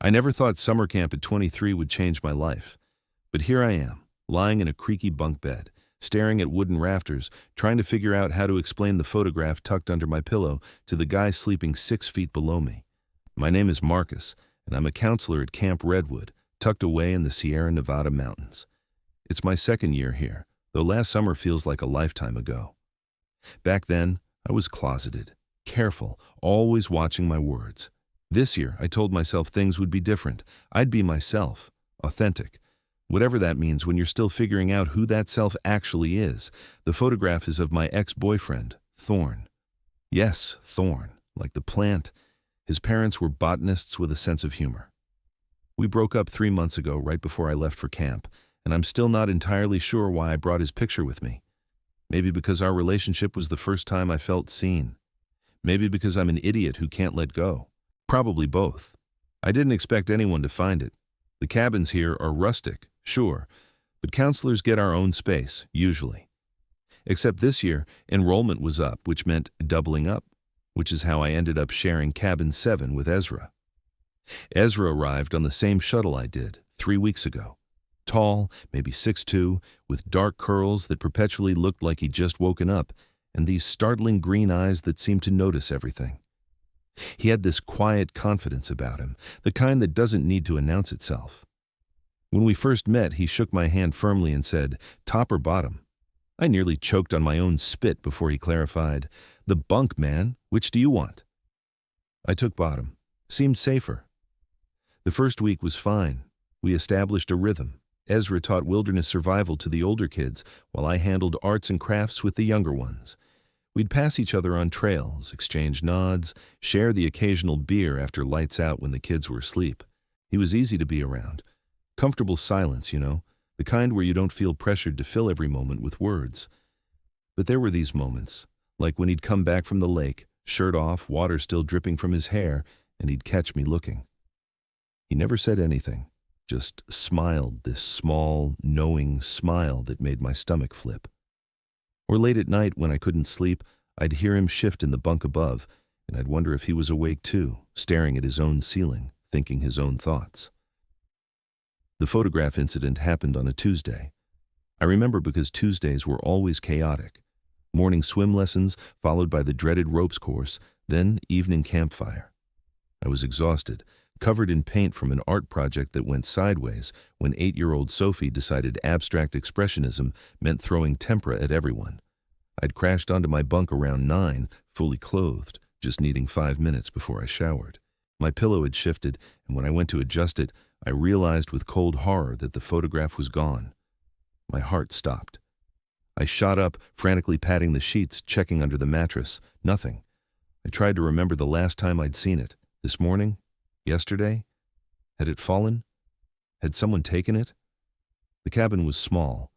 I never thought summer camp at 23 would change my life. But here I am, lying in a creaky bunk bed, staring at wooden rafters, trying to figure out how to explain the photograph tucked under my pillow to the guy sleeping 6 feet below me. My name is Marcus, and I'm a counselor at Camp Redwood, tucked away in the Sierra Nevada mountains. It's my second year here, though last summer feels like a lifetime ago. Back then, I was closeted, careful, always watching my words. This year, I told myself things would be different. I'd be myself, authentic. Whatever that means when you're still figuring out who that self actually is. The photograph is of my ex-boyfriend, Thorn. Yes, Thorn, like the plant. His parents were botanists with a sense of humor. We broke up 3 months ago, right before I left for camp, and I'm still not entirely sure why I brought his picture with me. Maybe because our relationship was the first time I felt seen. Maybe because I'm an idiot who can't let go. Probably both. I didn't expect anyone to find it. The cabins here are rustic, sure, but counselors get our own space, usually. Except this year, enrollment was up, which meant doubling up, which is how I ended up sharing cabin 7 with Ezra. Ezra arrived on the same shuttle I did 3 weeks ago. Tall, maybe 6'2", with dark curls that perpetually looked like he'd just woken up, and these startling green eyes that seemed to notice everything. He had this quiet confidence about him, the kind that doesn't need to announce itself. When we first met, he shook my hand firmly and said, "Top or bottom?" I nearly choked on my own spit before he clarified, "The bunk, man. Which do you want?" I took bottom. Seemed safer. The first week was fine. We established a rhythm. Ezra taught wilderness survival to the older kids, while I handled arts and crafts with the younger ones. We'd pass each other on trails, exchange nods, share the occasional beer after lights out when the kids were asleep. He was easy to be around. Comfortable silence, the kind where you don't feel pressured to fill every moment with words. But there were these moments, like when he'd come back from the lake, shirt off, water still dripping from his hair, and he'd catch me looking. He never said anything, just smiled, this small, knowing smile that made my stomach flip. Or late at night when I couldn't sleep, I'd hear him shift in the bunk above, and I'd wonder if he was awake too, staring at his own ceiling, thinking his own thoughts. The photograph incident happened on a Tuesday. I remember because Tuesdays were always chaotic. Morning swim lessons, followed by the dreaded ropes course, then evening campfire. I was exhausted, covered in paint from an art project that went sideways when 8-year-old Sophie decided abstract expressionism meant throwing tempera at everyone. I'd crashed onto my bunk around 9, fully clothed, just needing 5 minutes before I showered. My pillow had shifted, and when I went to adjust it, I realized with cold horror that the photograph was gone. My heart stopped. I shot up, frantically patting the sheets, checking under the mattress. Nothing. I tried to remember the last time I'd seen it. This morning? Yesterday? Had it fallen? Had someone taken it? The cabin was small.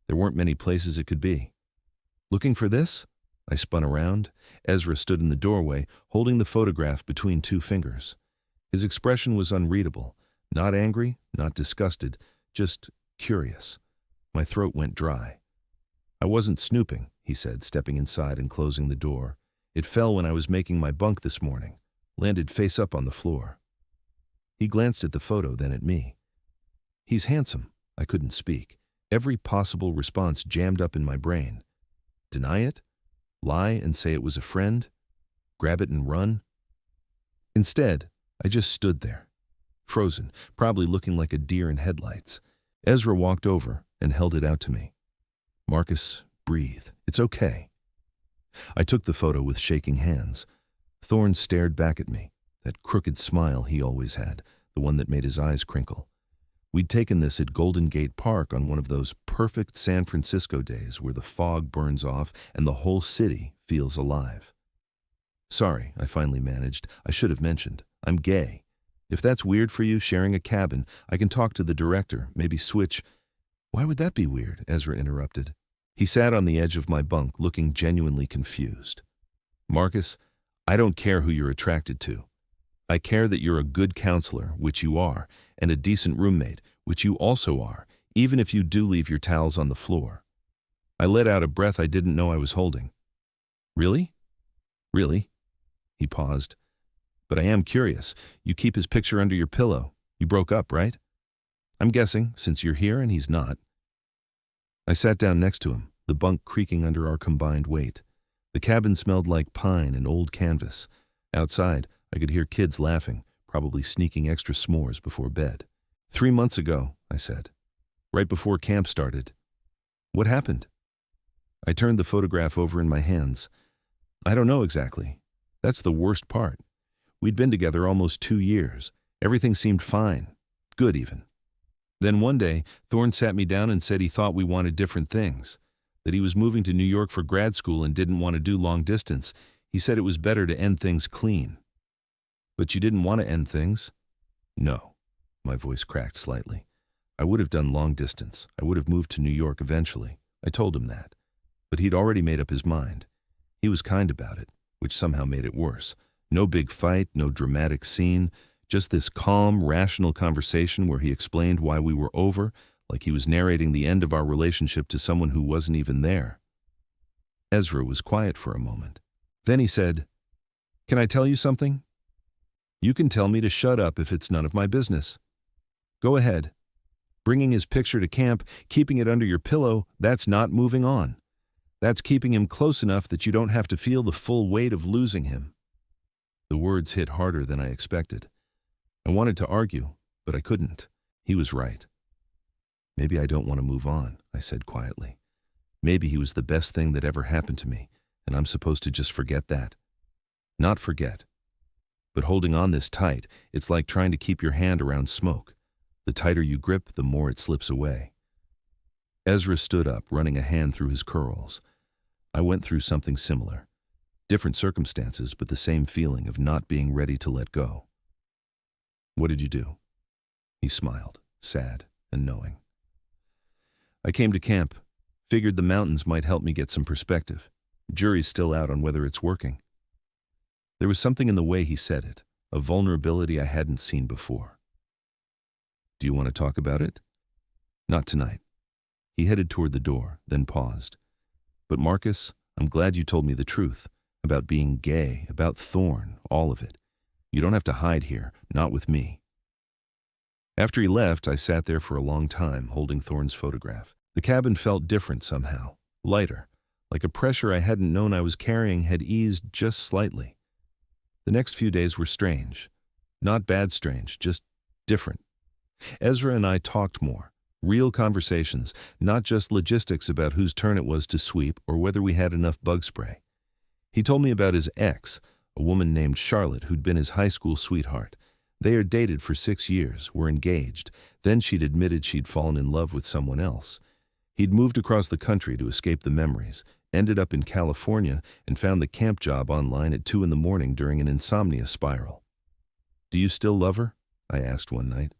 There weren't many places it could be. Looking for this? I spun around. Ezra stood in the doorway, holding the photograph between 2 fingers. His expression was unreadable. Not angry, not disgusted, just curious. My throat went dry. "I wasn't snooping," he said, stepping inside and closing the door. "It fell when I was making my bunk this morning. Landed face up on the floor." He glanced at the photo, then at me. He's handsome. I couldn't speak. Every possible response jammed up in my brain. Deny it? Lie and say it was a friend? Grab it and run? Instead, I just stood there, frozen, probably looking like a deer in headlights. Ezra walked over and held it out to me. "Marcus, breathe. It's okay." I took the photo with shaking hands. Thorne stared back at me, that crooked smile he always had, the one that made his eyes crinkle. We'd taken this at Golden Gate Park on one of those perfect San Francisco days where the fog burns off and the whole city feels alive. "Sorry," I finally managed. "I should have mentioned. I'm gay. If that's weird for you, sharing a cabin, I can talk to the director, maybe switch." "Why would that be weird?" Ezra interrupted. He sat on the edge of my bunk, looking genuinely confused. "Marcus, I don't care who you're attracted to. I care that you're a good counselor, which you are, and a decent roommate, which you also are, even if you do leave your towels on the floor." I let out a breath I didn't know I was holding. "Really? Really?" He paused. But I am curious. You keep his picture under your pillow. You broke up, right? I'm guessing, since you're here and he's not. I sat down next to him, the bunk creaking under our combined weight. The cabin smelled like pine and old canvas. Outside, I could hear kids laughing, probably sneaking extra s'mores before bed. 3 months ago, I said. Right before camp started. What happened? I turned the photograph over in my hands. I don't know exactly. That's the worst part. We'd been together almost 2 years. Everything seemed fine. Good, even. Then one day, Thorne sat me down and said he thought we wanted different things. That he was moving to New York for grad school and didn't want to do long distance. He said it was better to end things clean. But you didn't want to end things? No. My voice cracked slightly. I would have done long distance. I would have moved to New York eventually. I told him that. But he'd already made up his mind. He was kind about it, which somehow made it worse. No big fight, no dramatic scene, just this calm, rational conversation where he explained why we were over, like he was narrating the end of our relationship to someone who wasn't even there. Ezra was quiet for a moment. Then he said, "Can I tell you something? You can tell me to shut up if it's none of my business. Go ahead. Bringing his picture to camp, keeping it under your pillow, that's not moving on. That's keeping him close enough that you don't have to feel the full weight of losing him." The words hit harder than I expected. I wanted to argue, but I couldn't. He was right. Maybe I don't want to move on, I said quietly. Maybe he was the best thing that ever happened to me, and I'm supposed to just forget that. Not forget. But holding on this tight, it's like trying to keep your hand around smoke. The tighter you grip, the more it slips away. Ezra stood up, running a hand through his curls. I went through something similar. Different circumstances, but the same feeling of not being ready to let go. What did you do? He smiled, sad and knowing. I came to camp. Figured the mountains might help me get some perspective. Jury's still out on whether it's working. There was something in the way he said it, a vulnerability I hadn't seen before. Do you want to talk about it? Not tonight. He headed toward the door, then paused. But Marcus, I'm glad you told me the truth. About being gay, about Thorne, all of it. You don't have to hide here, not with me. After he left, I sat there for a long time, holding Thorne's photograph. The cabin felt different somehow, lighter, like a pressure I hadn't known I was carrying had eased just slightly. The next few days were strange. Not bad strange, just different. Ezra and I talked more. Real conversations, not just logistics about whose turn it was to sweep or whether we had enough bug spray. He told me about his ex, a woman named Charlotte who'd been his high school sweetheart. They had dated for 6 years, were engaged. Then she'd admitted she'd fallen in love with someone else. He'd moved across the country to escape the memories, ended up in California, and found the camp job online at 2 a.m. during an insomnia spiral. Do you still love her? I asked one night.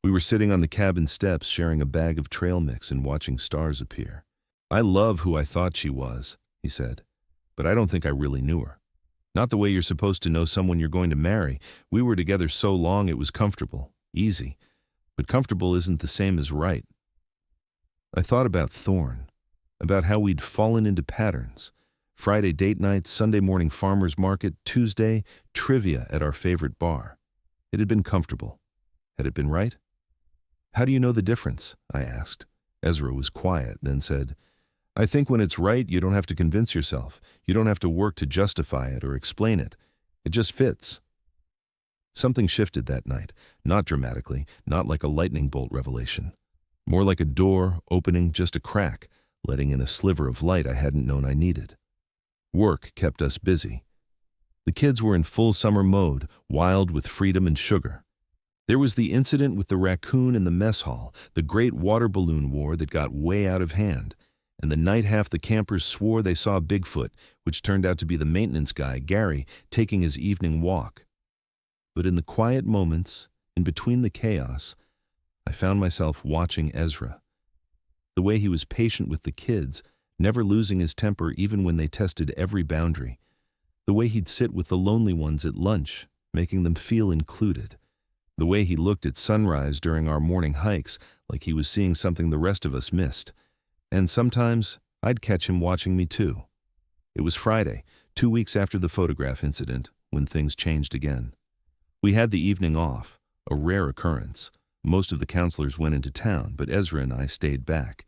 We were sitting on the cabin steps sharing a bag of trail mix and watching stars appear. I love who I thought she was, he said, but I don't think I really knew her. Not the way you're supposed to know someone you're going to marry. We were together so long it was comfortable, easy, but comfortable isn't the same as right. I thought about Thorne, about how we'd fallen into patterns. Friday date night, Sunday morning farmer's market, Tuesday, trivia at our favorite bar. It had been comfortable. Had it been right? How do you know the difference? I asked. Ezra was quiet, then said, I think when it's right, you don't have to convince yourself. You don't have to work to justify it or explain it. It just fits. Something shifted that night, not dramatically, not like a lightning bolt revelation. More like a door opening just a crack, letting in a sliver of light I hadn't known I needed. Work kept us busy. The kids were in full summer mode, wild with freedom and sugar. There was the incident with the raccoon in the mess hall, the great water balloon war that got way out of hand, and the night half the campers swore they saw Bigfoot, which turned out to be the maintenance guy, Gary, taking his evening walk. But in the quiet moments, in between the chaos, I found myself watching Ezra. The way he was patient with the kids, never losing his temper even when they tested every boundary. The way he'd sit with the lonely ones at lunch, making them feel included. The way he looked at sunrise during our morning hikes, like he was seeing something the rest of us missed. And sometimes, I'd catch him watching me too. It was Friday, 2 weeks after the photograph incident, when things changed again. We had the evening off, a rare occurrence. Most of the counselors went into town, but Ezra and I stayed back.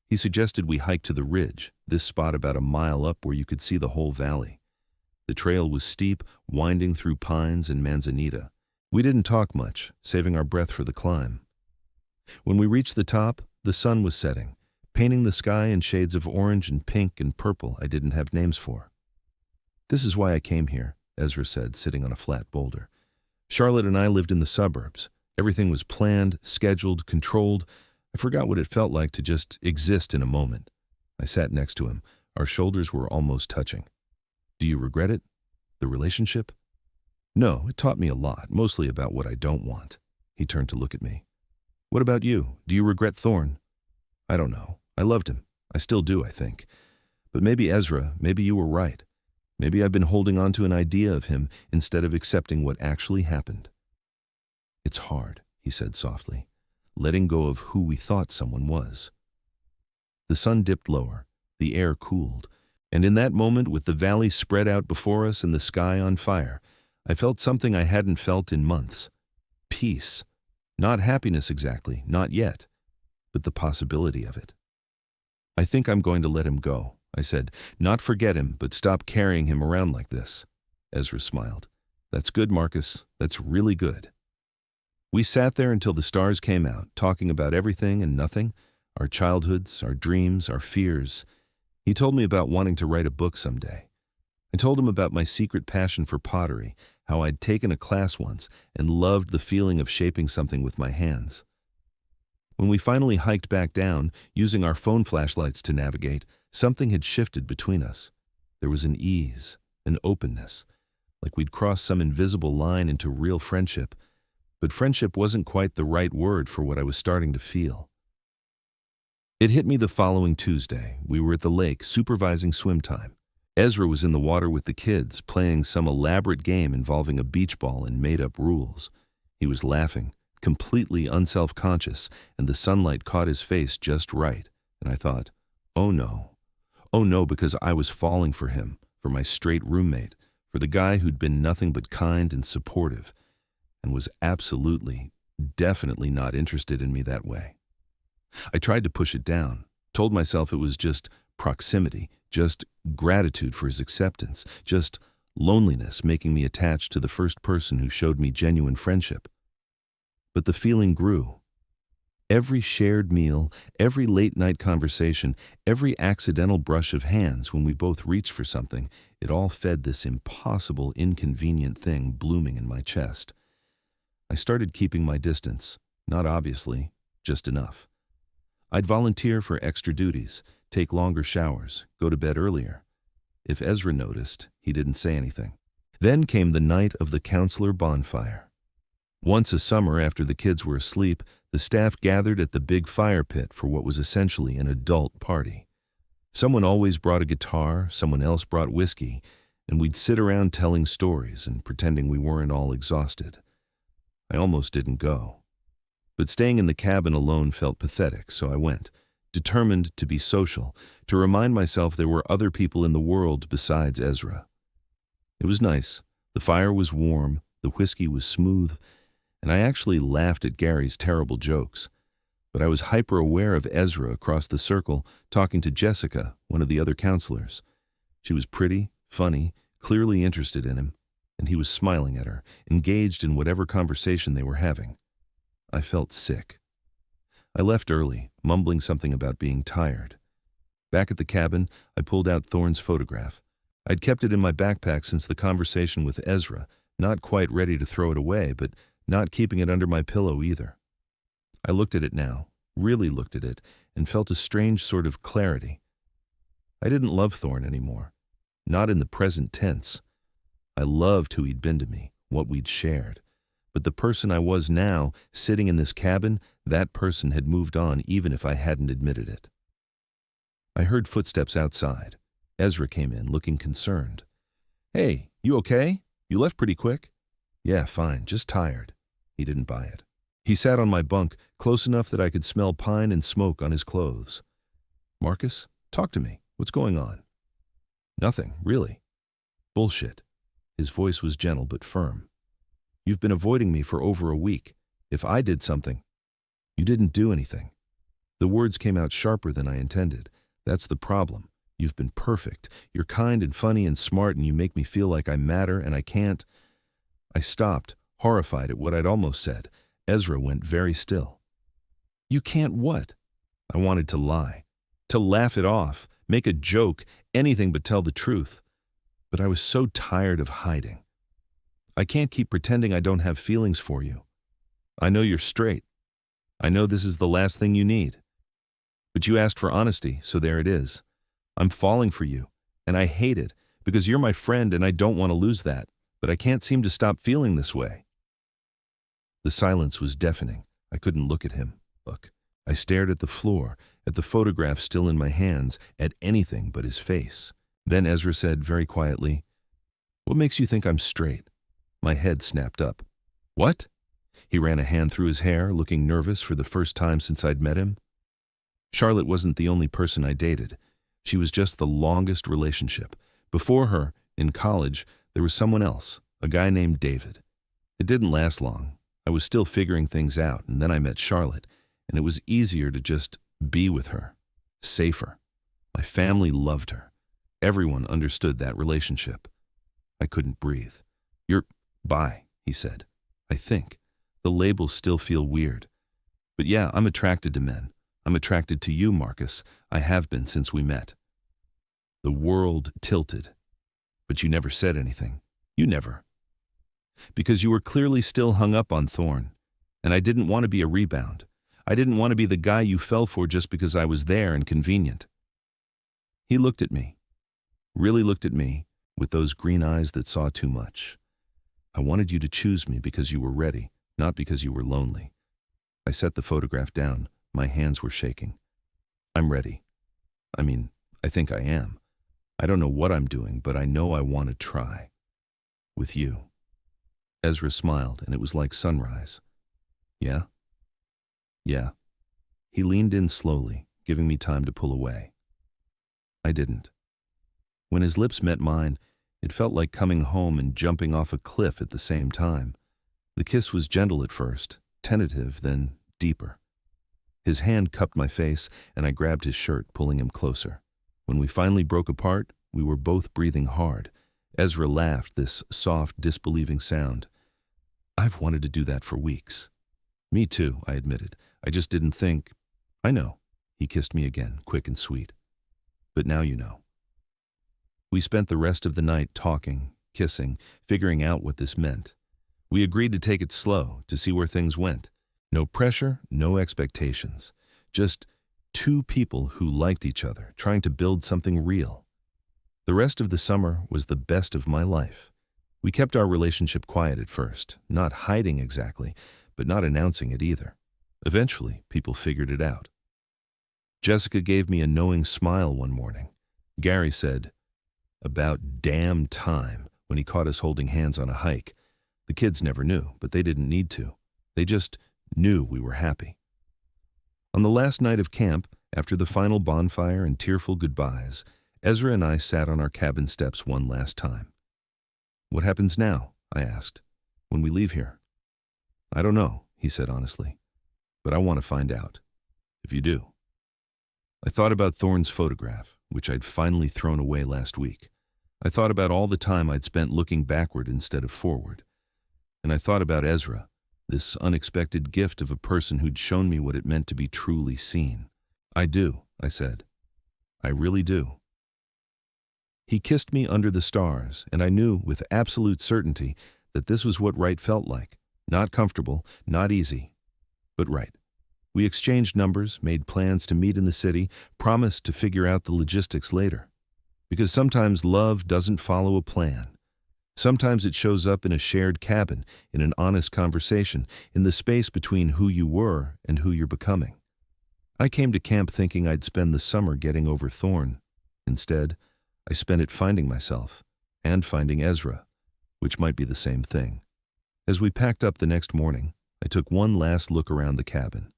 He suggested we hike to the ridge, this spot about a mile up where you could see the whole valley. The trail was steep, winding through pines and manzanita. We didn't talk much, saving our breath for the climb. When we reached the top, the sun was setting, painting the sky in shades of orange and pink and purple I didn't have names for. "This is why I came here," Ezra said, sitting on a flat boulder. "Charlotte and I lived in the suburbs. Everything was planned, scheduled, controlled. I forgot what it felt like to just exist in a moment." I sat next to him. Our shoulders were almost touching. "Do you regret it? The relationship?" "No, it taught me a lot, mostly about what I don't want." He turned to look at me. "What about you? Do you regret Thorne?" "I don't know. I loved him. I still do, I think. But maybe Ezra, maybe you were right. Maybe I've been holding on to an idea of him instead of accepting what actually happened." "It's hard," he said softly, "letting go of who we thought someone was." The sun dipped lower, the air cooled, and in that moment, with the valley spread out before us and the sky on fire, I felt something I hadn't felt in months. Peace. Not happiness exactly, not yet, but the possibility of it. "I think I'm going to let him go," I said. "Not forget him, but stop carrying him around like this." Ezra smiled. "That's good, Marcus. That's really good." We sat there until the stars came out, talking about everything and nothing, our childhoods, our dreams, our fears. He told me about wanting to write a book someday. I told him about my secret passion for pottery, how I'd taken a class once and loved the feeling of shaping something with my hands. When we finally hiked back down, using our phone flashlights to navigate, something had shifted between us. There was an ease, an openness, like we'd crossed some invisible line into real friendship. But friendship wasn't quite the right word for what I was starting to feel. It hit me the following Tuesday. We were at the lake, supervising swim time. Ezra was in the water with the kids, playing some elaborate game involving a beach ball and made-up rules. He was laughing, completely unself-conscious, and the sunlight caught his face just right. And I thought, oh no, because I was falling for him, for my straight roommate, for the guy who'd been nothing but kind and supportive, and was absolutely, definitely not interested in me that way. I tried to push it down, told myself it was just proximity, just gratitude for his acceptance, just loneliness making me attached to the first person who showed me genuine friendship. But the feeling grew. Every shared meal, every late-night conversation, every accidental brush of hands when we both reached for something, it all fed this impossible, inconvenient thing blooming in my chest. I started keeping my distance, not obviously, just enough. I'd volunteer for extra duties, take longer showers, go to bed earlier. If Ezra noticed, he didn't say anything. Then came the night of the counselor bonfire. Once a summer, after the kids were asleep, the staff gathered at the big fire pit for what was essentially an adult party. Someone always brought a guitar, someone else brought whiskey, and we'd sit around telling stories and pretending we weren't all exhausted. I almost didn't go. But staying in the cabin alone felt pathetic, so I went, determined to be social, to remind myself there were other people in the world besides Ezra. It was nice. The fire was warm, the whiskey was smooth, and I actually laughed at Gary's terrible jokes. But I was hyper-aware of Ezra across the circle, talking to Jessica, one of the other counselors. She was pretty, funny, clearly interested in him, and he was smiling at her, engaged in whatever conversation they were having. I felt sick. I left early, mumbling something about being tired. Back at the cabin, I pulled out Thorne's photograph. I'd kept it in my backpack since the conversation with Ezra, not quite ready to throw it away, but not keeping it under my pillow either. I looked at it now, really looked at it, and felt a strange sort of clarity. I didn't love Thorne anymore, not in the present tense. I loved who he'd been to me, what we'd shared. But the person I was now, sitting in this cabin, that person had moved on even if I hadn't admitted it. I heard footsteps outside. Ezra came in, looking concerned. "Hey, you okay? You left pretty quick." "Yeah, fine, just tired." He didn't buy it. He sat on my bunk, close enough that I could smell pine and smoke on his clothes. "Marcus, talk to me. What's going on?" "Nothing, really." "Bullshit." His voice was gentle but firm. "You've been avoiding me for over a week. If I did something—" "You didn't do anything." The words came out sharper than I intended. "That's the problem. You've been perfect. You're kind and funny and smart, and you make me feel like I matter, and I can't—" I stopped, horrified at what I'd almost said. Ezra went very still. "You can't what?" I wanted to lie, to laugh it off, make a joke, anything but tell the truth. But I was so tired of hiding. "I can't keep pretending I don't have feelings for you. I know you're straight. I know this is the last thing you need. But you asked for honesty, so there it is. I'm falling for you, and I hate it, because you're my friend and I don't want to lose that, but I can't seem to stop feeling this way." The silence was deafening. I couldn't look at him. I stared at the floor, at the photograph still in my hands, at anything but his face. Then Ezra said very quietly, "What makes you think I'm straight?" My head snapped up. "What?" He ran a hand through his hair, looking nervous for the first time since I'd met him. Charlotte wasn't the only person I dated. She was just the longest relationship. Before her, in college, there was someone else, a guy named David. It didn't last long. I was still figuring things out, and then I met Charlotte, and it was easier to just be with her, safer. My family loved her. Everyone understood that relationship. I couldn't breathe. "You're bi," he said. "I think. The labels still feel weird. But yeah, I'm attracted to men. I'm attracted to you, Marcus. I have been since we met." The world tilted. "But you never said anything. You never." "Because you were clearly still hung up on Thorn. And I didn't want to be a rebound. I didn't want to be the guy you fell for just because I was there and convenient." He looked at me. Really looked at me, with those green eyes that saw too much. "I wanted you to choose me because you were ready, not because you were lonely." I set the photograph down. My hands were shaking. "I'm ready. I think I am. I don't know what I'm doing, but I know I want to try. With you." Ezra smiled, and it was like sunrise. "Yeah?" "Yeah." He leaned in slowly, giving me time to pull away. I didn't. When his lips met mine, it felt like coming home and jumping off a cliff at the same time. The kiss was gentle at first, tentative, then deeper. His hand cupped my face, and I grabbed his shirt, pulling him closer. When we finally broke apart, we were both breathing hard. Ezra laughed, this soft, disbelieving sound. "I've wanted to do that for weeks." "Me too," I admitted. "I just didn't think—" "I know." He kissed me again, quick and sweet. "But now you know." We spent the rest of the night talking, kissing, figuring out what this meant. We agreed to take it slow, to see where things went. No pressure, no expectations. Just two people who liked each other, trying to build something real. The rest of the summer was the best of my life. We kept our relationship quiet at first, not hiding exactly, but not announcing it either. Eventually, people figured it out. Jessica gave me a knowing smile one morning. Gary said, "About damn time," when he caught us holding hands on a hike. The kids never knew, but they didn't need to. They just knew we were happy. On the last night of camp, after the final bonfire and tearful goodbyes, Ezra and I sat on our cabin steps one last time. "What happens now?" I asked. "When we leave here?" "I don't know," he said honestly. "But I want to find out. If you do." I thought about Thorne's photograph, which I'd finally thrown away last week. I thought about all the time I'd spent looking backward instead of forward. And I thought about Ezra, this unexpected gift of a person who'd shown me what it meant to be truly seen. "I do," I said. "I really do." He kissed me under the stars, and I knew with absolute certainty that this was what right felt like. Not comfortable, not easy, but right. We exchanged numbers, made plans to meet in the city, promised to figure out the logistics later. Because sometimes love doesn't follow a plan. Sometimes it shows up in a shared cabin, in an honest conversation, in the space between who you were and who you're becoming. I came to camp thinking I'd spend the summer getting over Thorne. Instead, I spent it finding myself, and finding Ezra, which might be the same thing. As we packed up the next morning, I took one last look around the cabin.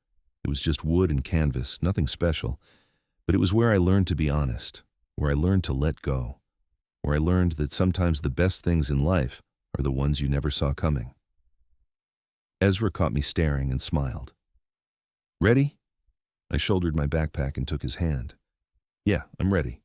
It was just wood and canvas, nothing special, but it was where I learned to be honest, where I learned to let go, where I learned that sometimes the best things in life are the ones you never saw coming. Ezra caught me staring and smiled. Ready? I shouldered my backpack and took his hand. Yeah, I'm ready.